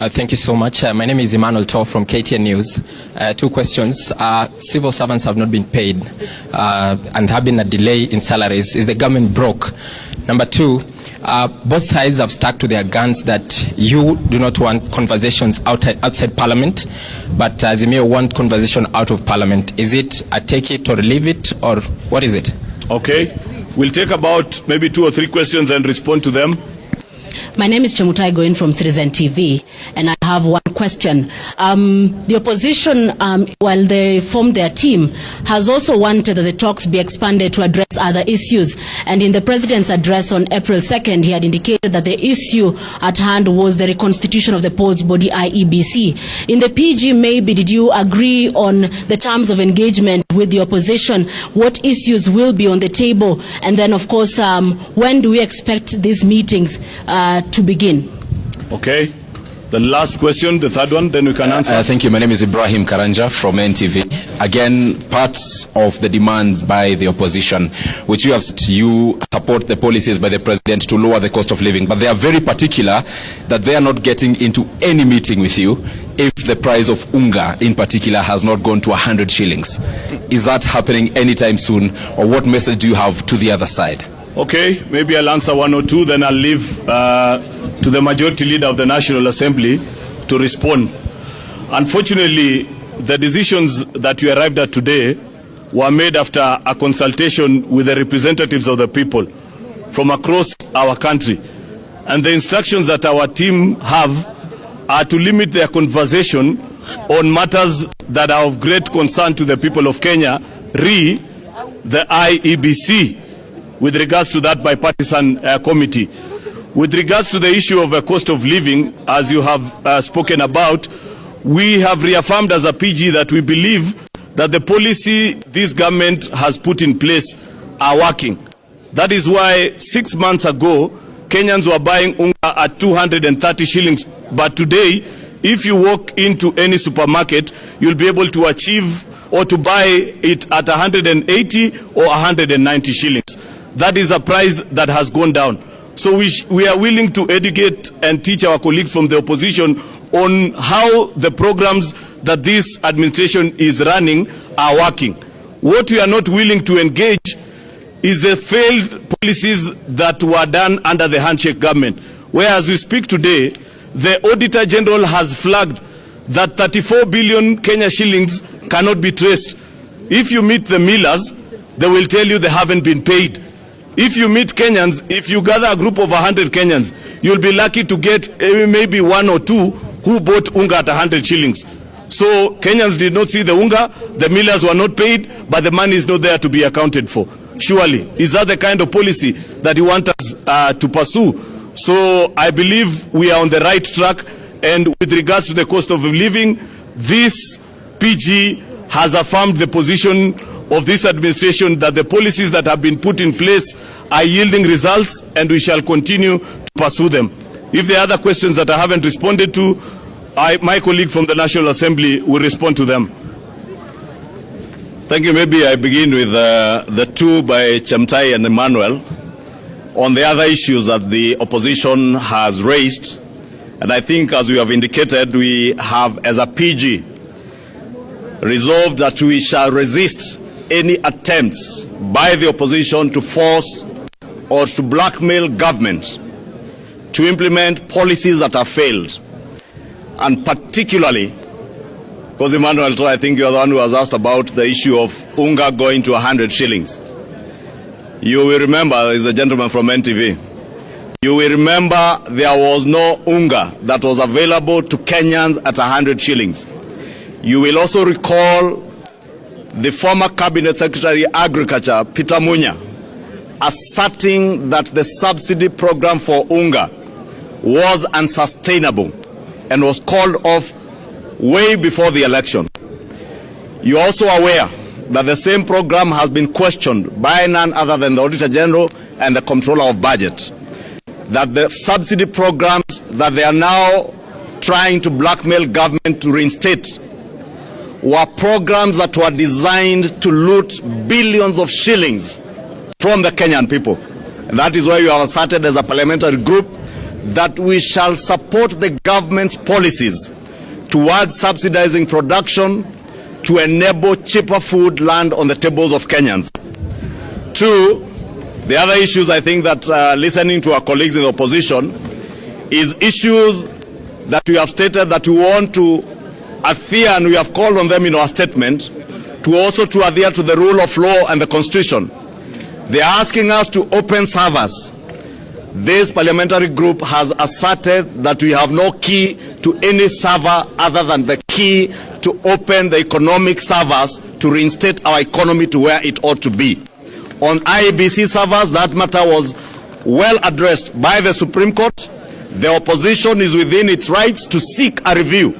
Thank you so much. My name is Emmanuel Tor from KTN News. Two questions. Civil servants have not been paid and have been a delay in salaries. Is the government broke? Number two, both sides have stuck to their guns that you do not want conversations outside Parliament, but Azimio want conversation out of Parliament. Is it a take it or leave it, or what is it? Okay. We'll take about maybe 2 or 3 questions and respond to them. My name is Chemutai Goin from Citizen TV, and I have one question. The opposition, while they formed their team, has also wanted that the talks be expanded to address other issues. And in the President's address on April 2nd, he had indicated that the issue at hand was the reconstitution of the polls body IEBC. In the PG, maybe did you agree on the terms of engagement with the opposition? What issues will be on the table? And then, of course, when do we expect these meetings to begin? Okay. The last question, the third one, then we can answer. Thank you. My name is Ibrahim Karanja from NTV. Again, parts of the demands by the opposition, which you support the policies by the president to lower the cost of living, but they are very particular that they are not getting into any meeting with you if the price of unga in particular has not gone to 100 shillings. Is that happening anytime soon, or what message do you have to the other side? Okay, maybe I'll answer 1 or 2, then I'll leave to the majority leader of the National Assembly to respond. Unfortunately, the decisions that we arrived at today were made after a consultation with the representatives of the people from across our country. And the instructions that our team have are to limit their conversation on matters that are of great concern to the people of Kenya, the IEBC, with regards to that bipartisan committee. With regards to the issue of the cost of living, as you have spoken about, we have reaffirmed as a PG that we believe that the policy this government has put in place are working. That is why 6 months ago, Kenyans were buying unga at 230 shillings. But today, if you walk into any supermarket, you'll be able to achieve or to buy it at 180 or 190 shillings. That is a price that has gone down. So we are willing to educate and teach our colleagues from the opposition on how the programs that this administration is running are working. What we are not willing to engage is the failed policies that were done under the handshake government. Where as we speak today, the Auditor General has flagged that 34 billion Kenya shillings cannot be traced. If you meet the millers, they will tell you they haven't been paid. If you meet Kenyans, if you gather a group of 100 Kenyans, you'll be lucky to get maybe 1 or 2 who bought unga at 100 shillings. So Kenyans did not see the unga, the millers were not paid, but the money is not there to be accounted for. Surely, is that the kind of policy that you want us to pursue? So I believe we are on the right track, and with regards to the cost of living, this PG has affirmed the position of this administration that the policies that have been put in place are yielding results, and we shall continue to pursue them. If there are other questions that I haven't responded to, my colleague from the National Assembly will respond to them. Thank you. Maybe I begin with the two by Chemutai and Emmanuel on the other issues that the opposition has raised. And I think, as we have indicated, we have, as a PG, resolved that we shall resist any attempts by the opposition to force or to blackmail government to implement policies that have failed. And particularly, because Emmanuel, I think you are the one who has asked about the issue of unga going to 100 shillings. You will remember, there is a gentleman from NTV, you will remember there was no unga that was available to Kenyans at 100 shillings. You will also recall the former Cabinet Secretary Agriculture, Peter Munya, asserting that the subsidy program for unga was unsustainable and was called off way before the election. You are also aware that the same program has been questioned by none other than the Auditor General and the Comptroller of Budget. That the subsidy programs that they are now trying to blackmail government to reinstate were programs that were designed to loot billions of shillings from the Kenyan people. And that is why you have asserted as a parliamentary group that we shall support the government's policies towards subsidizing production to enable cheaper food land on the tables of Kenyans. Two, the other issues I think that listening to our colleagues in the opposition is issues that we have stated that we want to adhere, and we have called on them in our statement to also to adhere to the rule of law and the Constitution. They are asking us to open servers. This parliamentary group has asserted that we have no key to any server other than the key to open the economic servers to reinstate our economy to where it ought to be. On IEBC servers, that matter was well addressed by the Supreme Court. The opposition is within its rights to seek a review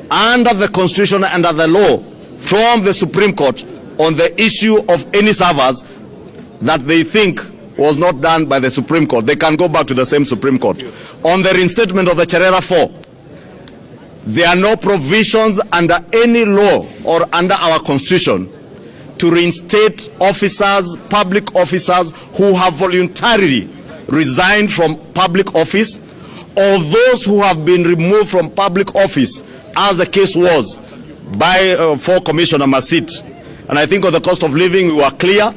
under the Constitution and under the law from the Supreme Court on the issue of any servers that they think was not done by the Supreme Court. They can go back to the same Supreme Court. On the reinstatement of the Cherera 4, there are no provisions under any law or under our Constitution to reinstate officers, public officers who have voluntarily resigned from public office, or those who have been removed from public office, as the case was by for Commissioner Masit. And I think on the cost of living, we were clear.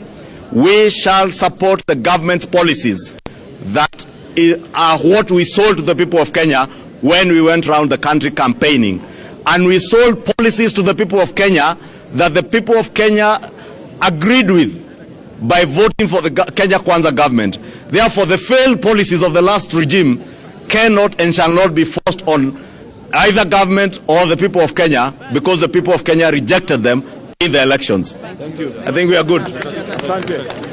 We shall support the government's policies that are what we sold to the people of Kenya when we went around the country campaigning. And we sold policies to the people of Kenya that the people of Kenya agreed with by voting for the Kenya Kwanza government. Therefore, the failed policies of the last regime cannot and shall not be forced on either government or the people of Kenya, because the people of Kenya rejected them in the elections. Thank you. I think we are good. Thank you.